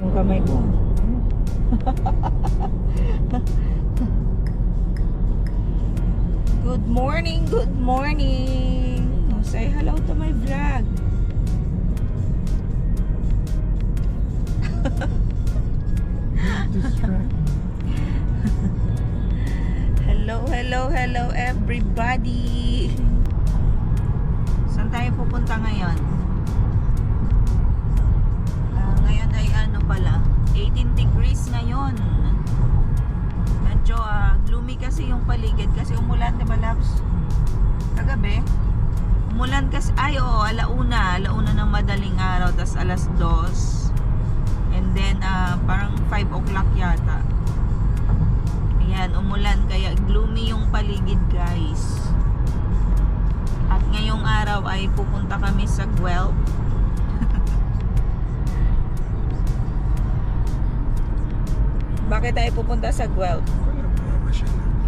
Yung kamay ko. Good morning, good morning. Oh, say hello to my vlog. Hello, hello, hello everybody. Saan tayo pupunta ngayon? Ngayon ay ano pala, 18 degrees ngayon. Medyo gloomy kasi yung paligid kasi umulan, diba Labs? Kagabi umulan kasi, ay oo, alauna ng madaling araw, tas alas 2 and then parang 5 o'clock yata. Ayan, umulan kaya gloomy yung paligid guys. At ngayong araw ay pupunta kami sa Guelph. Bakit tayo pupunta sa Guelph?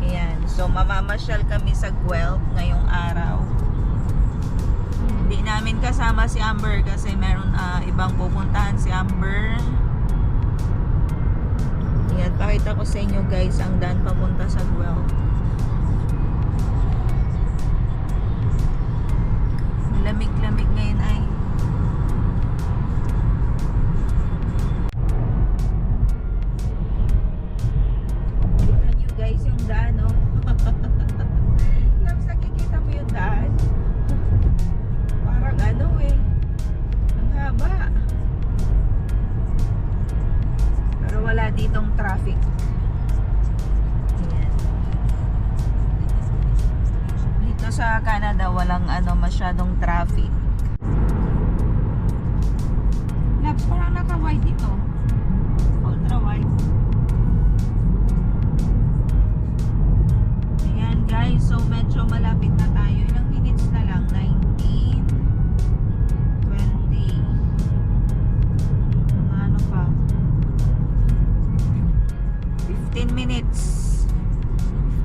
Ayan, so mamamasyal kami sa Guelph ngayong araw. Hindi namin kasama si Amber kasi meron ibang pupuntahan si Amber. Ayan, pakita ko sa inyo guys ang daan papunta sa Guelph. Lamig-lamig ngayon ay. Tignan nyo guys yung daan, oh. Labs, nakikita mo yung daan? Parang ano eh, ang haba. Pero wala ditong traffic. Ayan. Dito sa Canada walang masyadong traffic. Labs, parang naka-white dito. Ultra white. Ayan guys, so medyo malapit na tayo. Ilang minutes na lang? 19, 20. Mga ano pa? 15 minutes.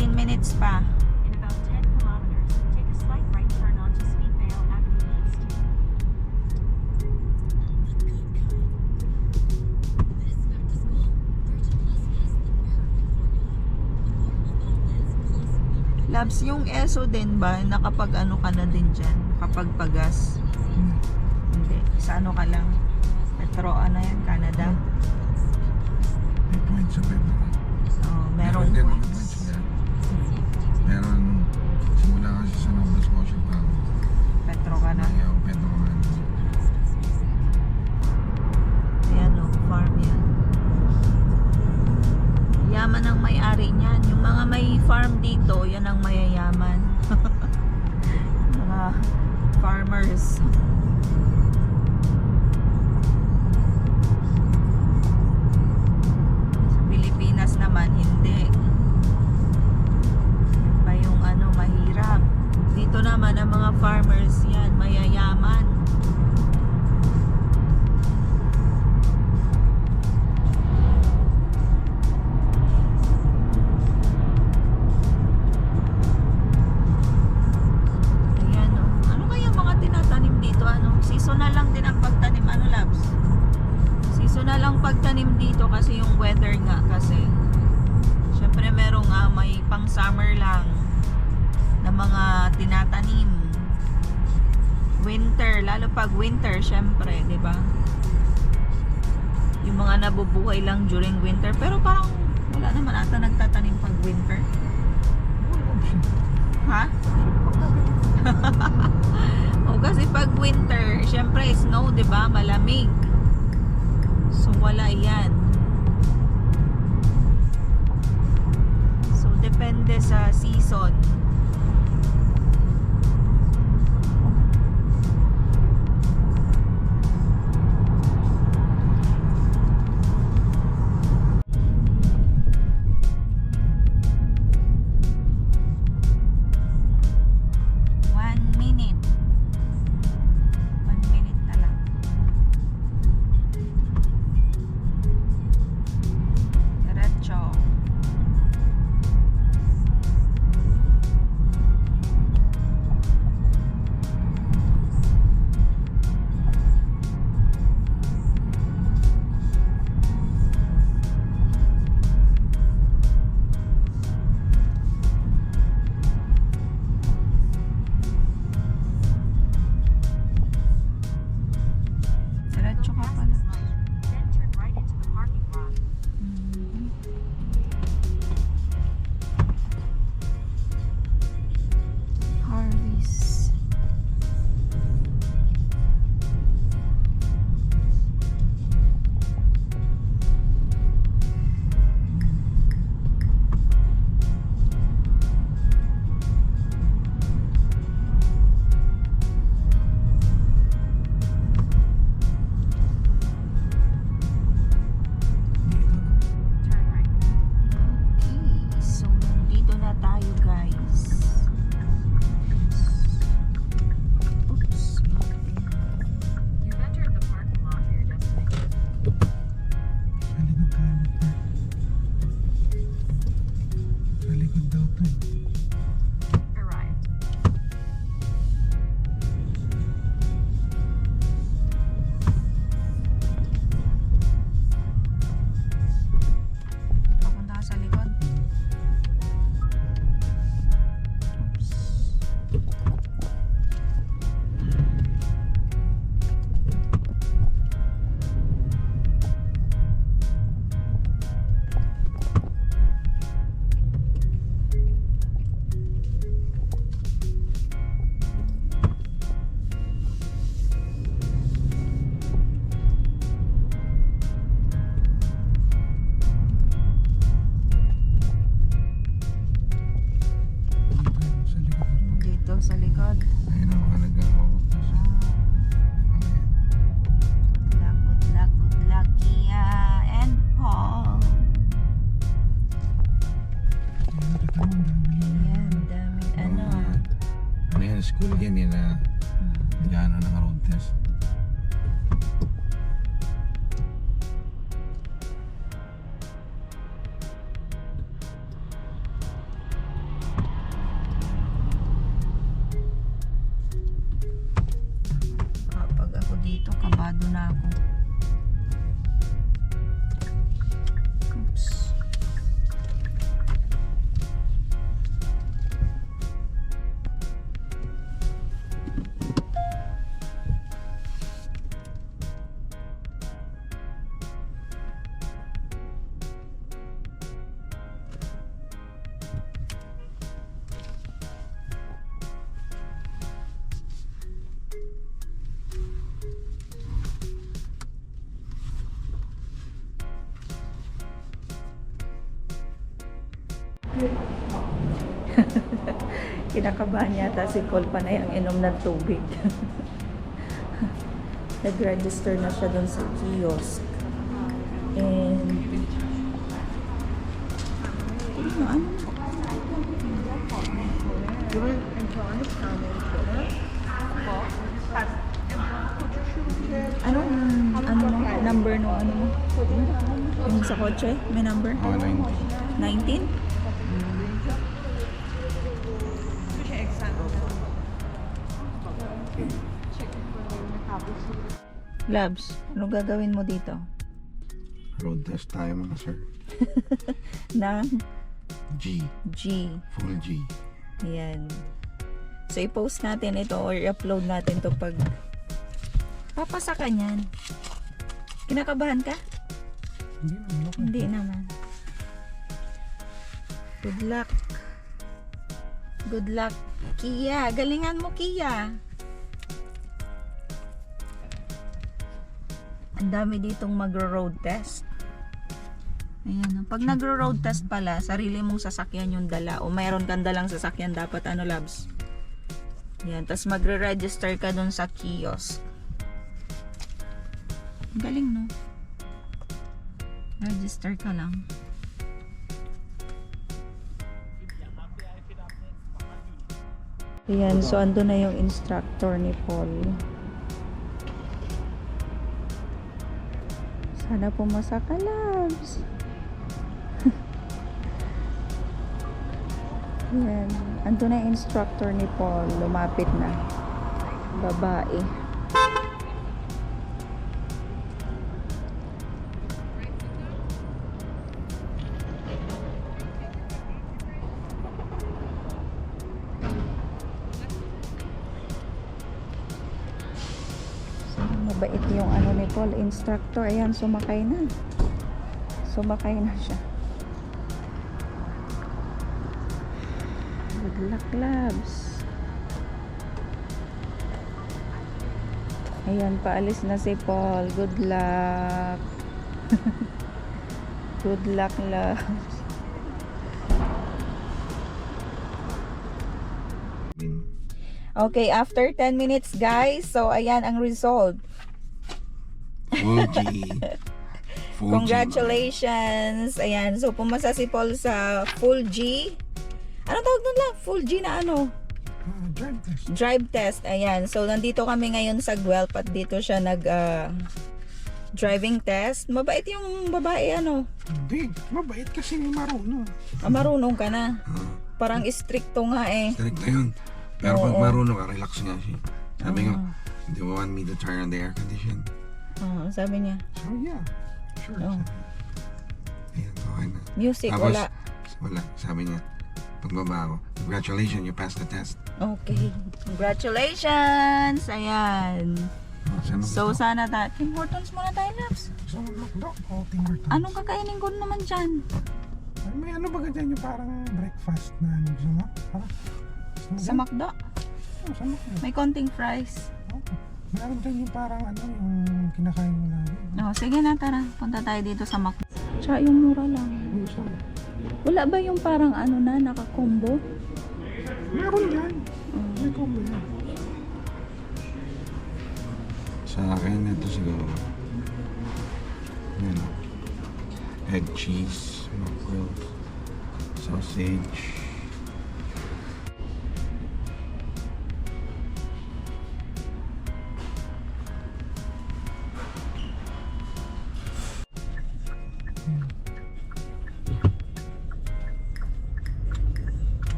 15 minutes pa. In about 10 kilometers, take a slight right turn onto Speedvale Avenue East. Labs, yung ESO din ba, nakapag ano ka na din dyan? Kapag pagas? Hindi. Sa ano ka lang? Petro, ano yan? Canada? May points sa Pedro. Oh, merong din mga points. points yan. Meron, simula kasi sa Nova Scotia pa. Petro ka na? Ayaw, Pedro ka na. Ayan o, farm yan. Yaman ang may-ari niyan. Yung mga may farm dito, yan ang mayayaman. Mga farmers. Sa Pilipinas naman, hindi. Pa yung mahirap. Dito naman, ang mga farmers yan, mayayaman. Ayan o. Ano kaya mga tinatanim dito? Seasonal lang din ang pagtanim. Labs? Seasonal lang pagtanim dito kasi yung weather nga kasi. Syempre merong may pang summer lang na mga tinatanim. Winter, lalo pag winter syempre, 'di ba? Yung mga nabubuhay lang during winter, pero parang wala naman ata nagtatanim pag winter. Ha? O kasi pag winter, syempre snow, 'di ba? Malamig. So wala 'yan. So depende sa season. daw to eh. Arrived. Papunta ka sa likod. Sa likod. Dito sa likod. Ayun ang mga nag-aawak. Good luck, Kia and Paul. Nakita mo, ang dami yun. Ayan, daming ano. Ano yan, school yan yun na nag-ano ng road test. Kapag ako dito, kabado na ako. Oops. Kinakabahan yata si Paul pa na yung inom ng tubig. Nag-register na siya dun sa kiosk. And ano? Anong number no ano mo? Yung sa kotse, may number? Oh, 90. 19? Labs, ano gagawin mo dito? Road test tayo mga sir. Na G. G. Full G. Ayan. So, i-post natin ito or i-upload natin to pag papasa ka niyan. Kinakabahan ka? Hindi naman ako. Hindi naman. Good luck. Good luck, Kia. Galingan mo, Kia. Ang dami ditong magro-road test. Ayan. Pag nagro-road test pala, sarili mong sasakyan yung dala o mayroon kang dalang sasakyan dapat ano, Labs. Ayan. Tapos magre-register ka dun sa kiosk. Ang galing, no? Register ka lang. Ayan. So, ando na yung instructor ni Paul. Sana pumasa ka, Labs. Yan. Ando na yung instructor ni Paul. Lumapit na. Babae. So, mabait yung ano ni Paul, instructor. Ayan, sumakay na. Sumakay na siya. Good luck, Labs. Ayan, paalis na si Paul. Good luck. Good luck, Labs. Okay, after 10 minutes, guys. So, ayan ang result. Full G. Full Congratulations. Ayan, so pumasa si Paul sa full G. Ano tawag nun lang? Full G na ano? Drive test. Drive test. Ayan. So, nandito kami ngayon sa Guelph at dito siya nag driving test. Mabait yung babae, ano? Hindi. Mabait kasi marunong. Marunong ka na. Parang stricto nga eh. Strict na yun. Pero pag Oo. marunong ka, relax nga siya. Sabi nga, do you want me to turn on the air condition? Oo, sabi niya. So yeah, sure. Oh. Ayan, okay na. Music, Tapos, wala. Wala. Sabi niya, pagbaba ako, congratulations, you passed the test. Okay. Congratulations! Ayan. Oh, saan So, gusto? sana Tim Hortons muna tayo, Labs. So, McDo o Tim Hortons? Anong kakainin ko naman dyan? Ay, may ano ba ganyan yung parang breakfast na ano gusto mo? Parang, gusto mo Sa dyan? McDo. Oh, sa McDo. May konting fries. Oh, meron dyan yung parang ano, yung kinakain mo lagi. Oh, sige na, tara. Punta tayo dito sa McDo. Tsaka yung mura lang. Ano gusto mo? Wala ba yung parang ano na, naka-combo? Meron yan. May combo yan. Sa akin, ito siguro. Yan. Egg cheese, mackerel, sausage.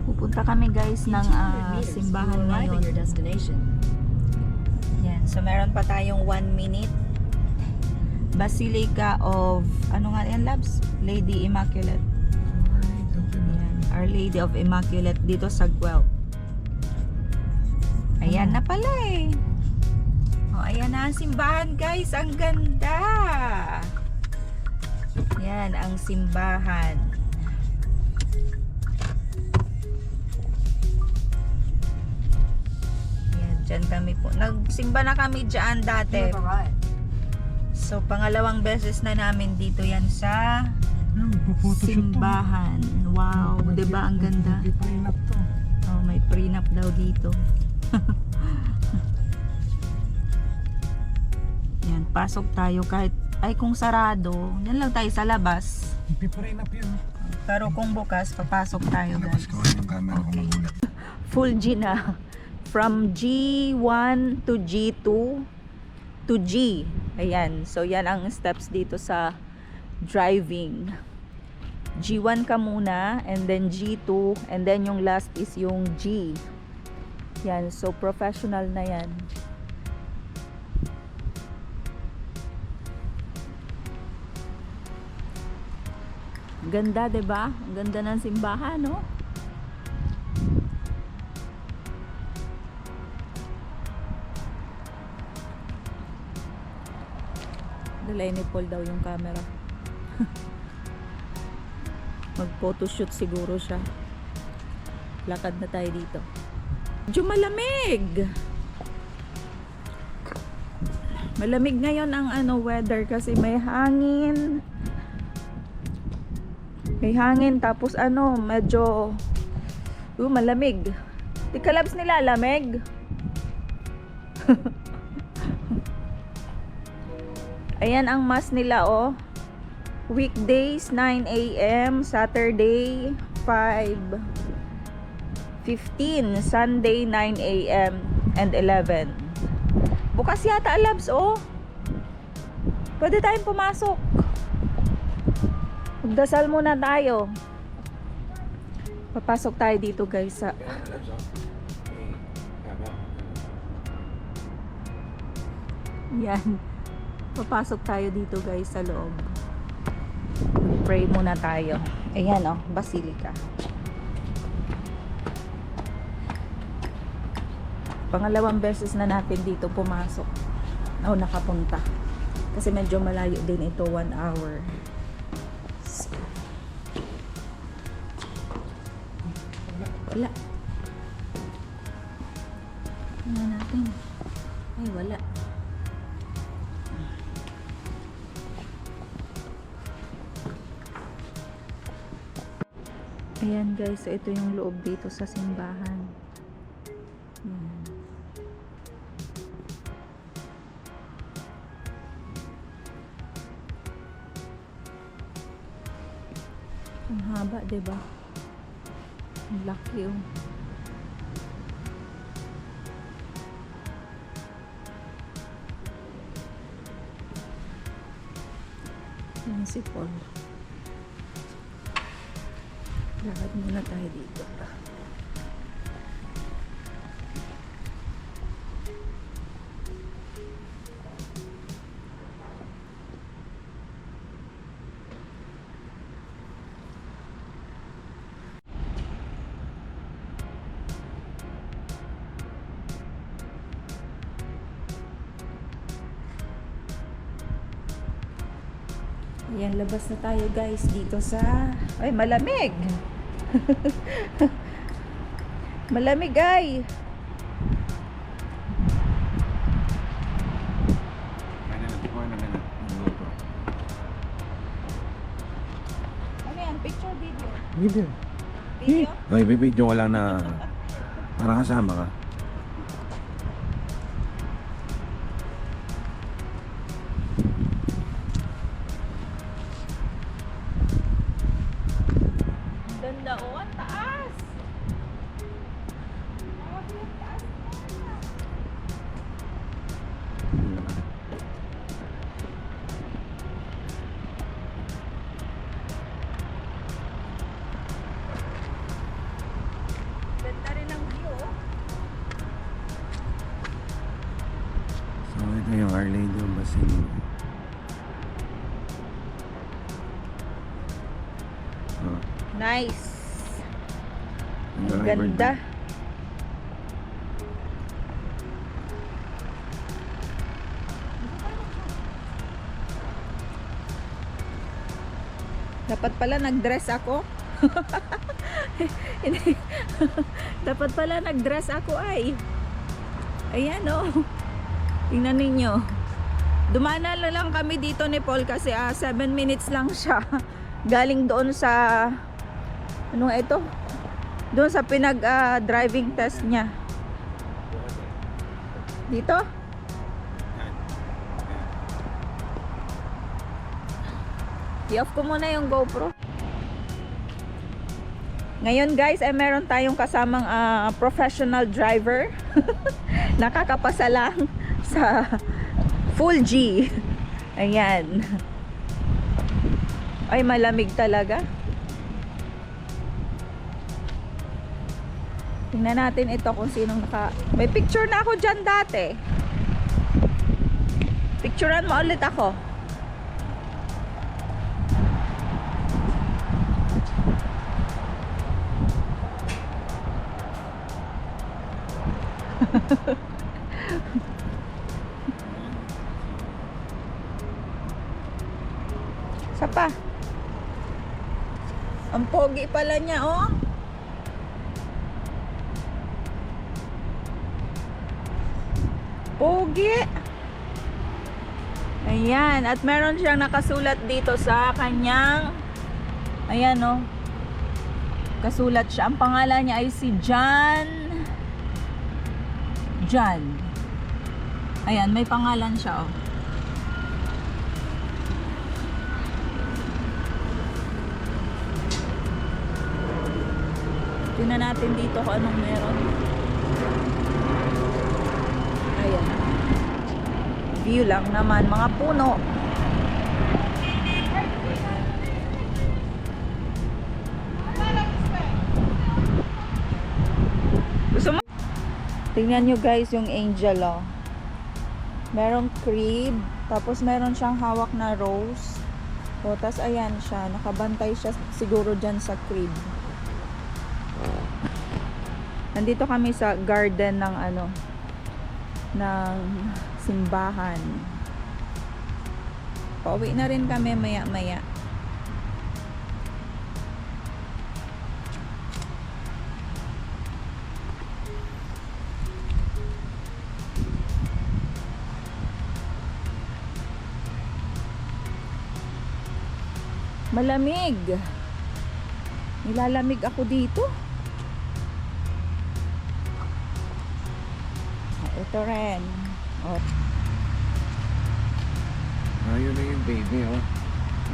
Pupunta kami guys ng simbahan ngayon. destination. Yan. So meron pa tayong 1 minute. Basilica of, ano nga yan, Labs? Lady Immaculate. Yan. Our Lady of Immaculate dito sa Guelph. Ayan na pala eh. Oh, ayan na ang simbahan guys. Ang ganda. Yan ang simbahan. Yan, dyan kami po. Nagsimba na kami dyan dati. So, pangalawang beses na namin dito yan sa simbahan. Wow, di ba ang ganda? May prenup to. Oh, may prenup daw dito. Yan, pasok tayo kahit ay kung sarado, yan lang tayo sa labas. May prenup yun. Pero kung bukas, papasok tayo Labas guys. ko yung camera ko magulat. Full G na. From G1 to G2 to G. Ayan. So, yan ang steps dito sa driving. G1 ka muna, and then G2, and then yung last is yung G. Yan. So, professional na yan. Ganda, 'di ba? Ang ganda ng simbahan, no? Dalay ni Paul daw yung camera. Mag-photoshoot siguro siya. Lakad na tayo dito. Medyo malamig. Malamig ngayon ang weather kasi may hangin. May hangin tapos medyo malamig. Di ka Labs nila lamig. Ayan ang mass nila oh. Weekdays 9 AM, Saturday 5:15, Sunday 9 AM and 11. Bukas yata Labs oh. Pwede tayong pumasok. Magdasal muna tayo. Papasok tayo dito guys sa yan. Papasok tayo dito guys sa loob. Pray muna tayo. Ayan oh, Basilica. Pangalawang beses na natin dito pumasok. Oh, nakapunta. Kasi medyo malayo din ito, 1 hour. Wala. Tingnan natin. Ay, wala. Ayan guys, so ito yung loob dito sa simbahan. Ayan. Ang haba, diba? Ang laki oh. Yan si Paul. Lakad muna tayo dito. Ayan, labas na tayo guys dito sa... Ay, malamig! Malamig ay! Ano yan? Picture, video? Video. Video? Ay, bibidyo ko lang na parang kasama ka. Ganda o, ang taas! Grabe, ang taas na. Ganda rin ang view, oh. So, ito yung Our Lady of Basilica. Oh, Nice! ang Ang driver ganda. doon. Dapat pala nag-dress ako. Hindi. Dapat pala nag-dress ako ay. Ayan oh. Tingnan ninyo. Dumana lang kami dito ni Paul kasi 7 minutes lang siya. Galing doon sa ano ito? Doon sa driving test niya. Dito? I-off ko muna yung GoPro. Ngayon guys, ay meron tayong kasamang professional driver. Nakakapasa lang sa full G. Ayan. Ay, malamig talaga. Tingnan natin ito kung sinong may picture na ako dyan dati. Picturean mo ulit ako. Isa pa. Ang pogi pala niya, oh. Pogi. Ayan. At meron siyang nakasulat dito sa kanyang, ayan, oh. Kasulat siya. Ang pangalan niya ay si John. Ayan, may pangalan siya, oh. Tingnan natin dito kung anong meron. Ayan. View lang naman, mga puno. Gusto mo? Tingnan nyo guys yung angel, oh. Merong crib, tapos meron siyang hawak na rose. O, tas ayan siya, nakabantay siya siguro dyan sa crib. Nandito kami sa garden ng ano, ng simbahan. Pauwi na rin kami maya-maya. Malamig. Nilalamig ako dito. Ito rin. Oh. Ayun na yung baby, oh.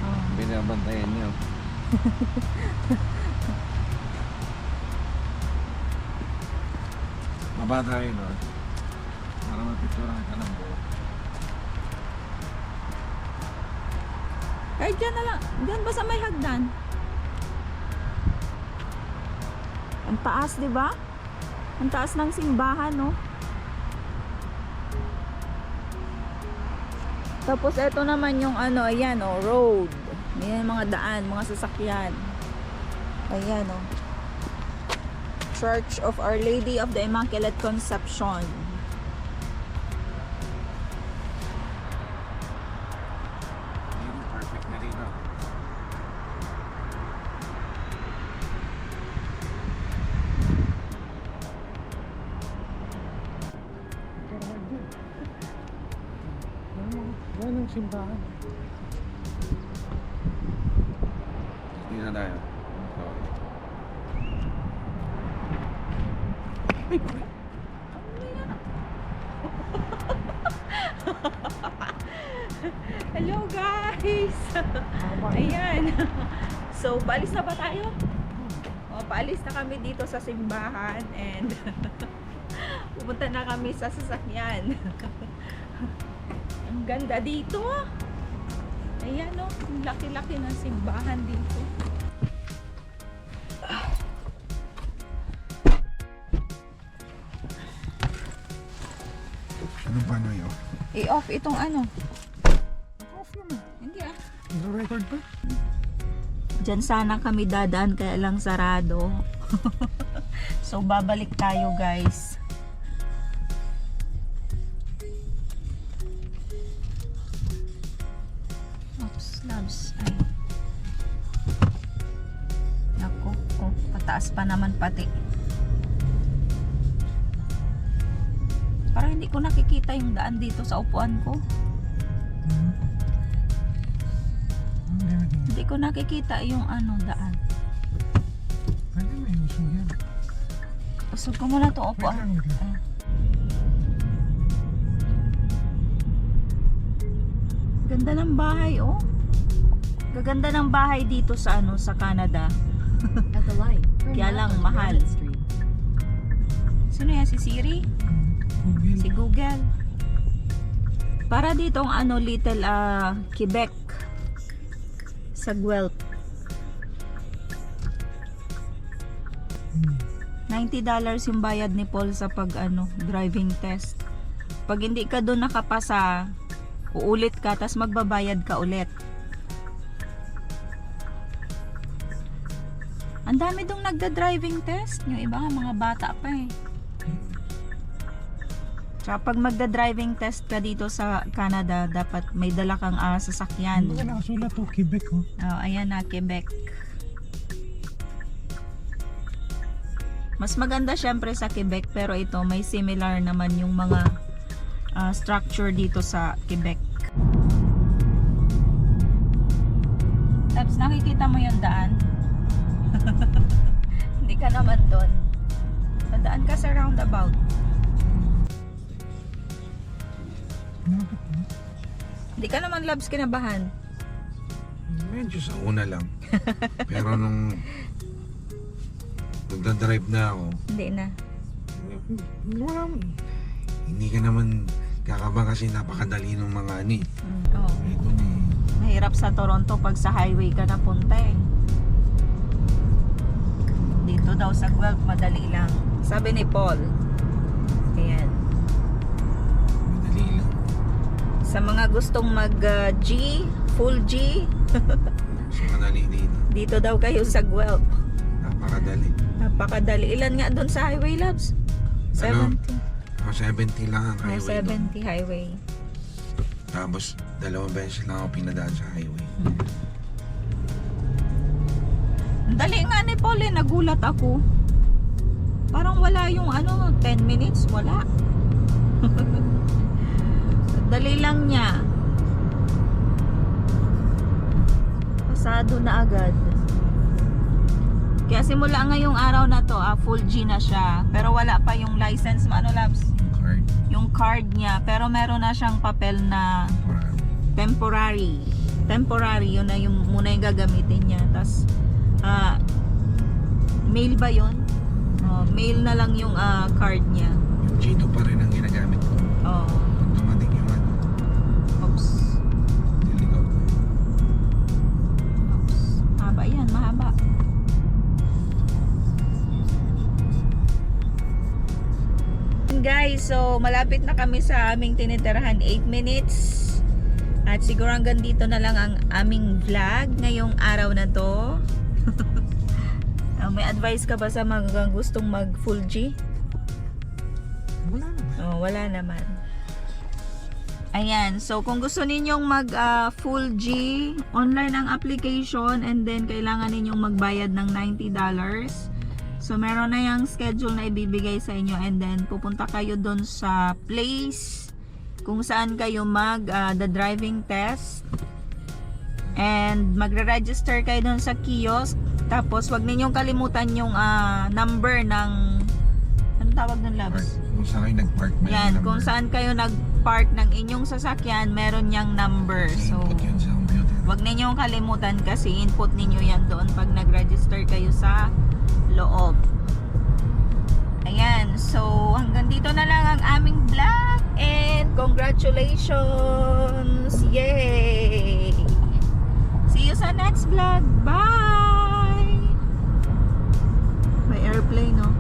Oh. Binabantayan niya. Baba tayo, no? Para mapicturean ka ng buo. Kahit dyan na lang. Dyan ba sa may hagdan? Ang taas, di ba? Ang taas ng simbahan, no? Tapos ito naman yung ano, ayan, oh, road. Ayan, mga daan, mga sasakyan. Ayan, oh. Church of Our Lady of the Immaculate Conception. Perfect na rin, ah. Yan ang simbahan. Hindi na tayo. Hello guys! Ayan. So, paalis na ba tayo? O, paalis na kami dito sa simbahan and pupunta na kami sa sasakyan. Ang ganda dito. Ayan o, ang laki-laki ng simbahan dito. Anong paano yun? I-off itong ano. Off naman. Hindi ah. Nag-record pa? Diyan sana kami dadaan kaya lang sarado. So babalik tayo guys. Oops, loves. Ay. Naku, oh, pataas pa naman pati. Parang hindi ko nakikita yung daan dito sa upuan ko. Hindi ko nakikita yung ano daan. Pwede may usog yan. Usog ko muna to upuan. Wait lang. Ganda ng bahay, oh. Gaganda ng bahay dito sa ano, sa Canada. At the light, turn Kaya left lang, onto mahal. Granite Street. Sino yan? Si Siri? Google. Si Google. Para dito ang ano, little Quebec sa Guelph. $90 yung bayad ni Paul sa pag ano, driving test. Pag hindi ka doon nakapasa, uulit ka, tas magbabayad ka ulit. Ang dami dong nagda-driving test. Yung iba nga, mga bata pa eh. Tsaka pag magda-driving test ka dito sa Canada, dapat may dala kang sasakyan. Ano ka nakasulat to? Quebec, oh. Oh, ayan na, Quebec. Mas maganda syempre sa Quebec, pero ito may similar naman yung mga structure dito sa Quebec. Tapos nakikita mo yung daan? Hindi ka naman doon. Nadaan ka sa roundabout. Hindi ka naman, Labs, kinabahan. Medyo sa una lang. Pero nung nagda-drive na ako, Hindi na. wala, hindi ka naman kakaba kasi napakadali ng mga ani. Oo. Ito ni Mahirap sa Toronto pag sa highway ka napunta eh. Dito daw sa Guelph, madali lang. Sabi ni Paul. Ayan. madali lang. Sa mga gustong mag G, full G, So madali dito. dito daw kayo sa Guelph. Napakadali. Napakadali. Ilan nga doon sa highway, Labs? Ano? 70. 70 lang ang highway doon. 70 highway. Tapos 2 beses lang ako pinadaan sa highway. Ang dali nga ni Paul eh, nagulat ako. Parang wala yung ano, 10 minutes, wala. Dali lang niya. Pasado na agad. Kaya simula ngayong araw na to, full G na siya. Pero wala pa yung license, ano Labs? Card. Yung card niya. Pero meron na siyang papel na temporary. Temporary, yun na yung muna yung gagamitin niya. Tapos, mail ba yun? Mail na lang yung card niya. Yung G2 pa rin ang ginagamit ko. Oh. Pag dumating yung ano, Oops. diligaw ko. Oops. Mahaba yan, mahaba. Ayan guys, so malapit na kami sa aming tinitirahan, 8 minutes. At siguro hanggang dito na lang ang aming vlog ngayong araw na to. May advice ka ba sa mga gustong mag full G? Wala naman. Oh, wala naman. Ayan, so kung gusto ninyong mag full G, online ang application and then kailangan ninyong magbayad ng $90. So meron na yung schedule na ibibigay sa inyo and then pupunta kayo doon sa place kung saan kayo mag the driving test and magre-register kayo doon sa kiosk. Tapos wag ninyong kalimutan yung number ng anong tawag ng labs? Kung saan kayo nag-park, may Yan, number. kung saan kayo nag-park ng inyong sasakyan, meron niyang number. So Input yun sa computer. wag ninyong kalimutan kasi input ninyo yan doon pag nag-register kayo sa loob. Ayan, so hanggang dito na lang ang aming vlog and congratulations! Yay! See you sa next vlog. Bye! May airplane, no?